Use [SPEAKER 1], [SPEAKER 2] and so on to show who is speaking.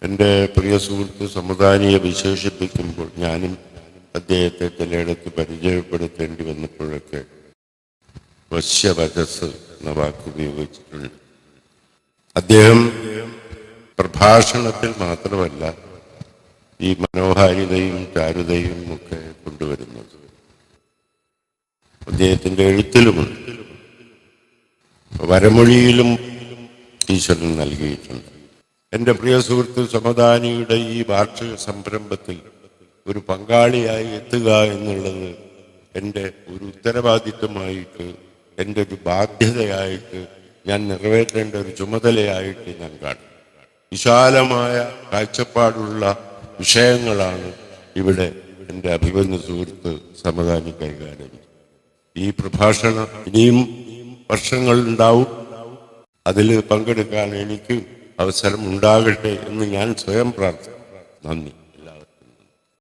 [SPEAKER 1] എൻ്റെ പ്രിയ സുഹൃത്ത് സമദാനിയെ വിശേഷിപ്പിക്കുമ്പോൾ ഞാനും അദ്ദേഹത്തെ ചിലയിടത്ത് പരിചയപ്പെടുത്തേണ്ടി വന്നപ്പോഴൊക്കെ വശ്യവചസ് എന്ന വാക്ക് ഉപയോഗിച്ചിട്ടുണ്ട്. അദ്ദേഹം പ്രഭാഷണത്തിൽ മാത്രമല്ല ഈ മനോഹാരിതയും ചാരുതയും ഒക്കെ കൊണ്ടുവരുന്നത് അദ്ദേഹത്തിൻ്റെ എഴുത്തിലുമുണ്ട്, വരമൊഴിയിലും ഈശ്വരൻ നൽകിയിട്ടുണ്ട്. എൻ്റെ പ്രിയ സുഹൃത്ത് സമദാനിയുടെ ഈ വാർഷിക സംരംഭത്തിൽ ഒരു പങ്കാളിയായി എത്തുക എന്നുള്ളത് എൻ്റെ ഒരു ഉത്തരവാദിത്വമായിട്ട്, എൻ്റെ ഒരു ബാധ്യതയായിട്ട്, ഞാൻ നിറവേറ്റേണ്ട ഒരു ചുമതലയായിട്ട് ഞാൻ കാണും. വിശാലമായ കാഴ്ചപ്പാടുള്ള വിഷയങ്ങളാണ് ഇവിടെ എൻ്റെ അഭിമന്യ സുഹൃത്ത് സമദാനി കൈകാര്യം. ഈ പ്രഭാഷണം ഇനിയും വർഷങ്ങളുണ്ടാവും. അതിൽ പങ്കെടുക്കാൻ എനിക്ക് അവസരം ഉണ്ടാകട്ടെ എന്ന് ഞാൻ സ്വയം പ്രാർത്ഥിക്കുന്നു. നന്ദി.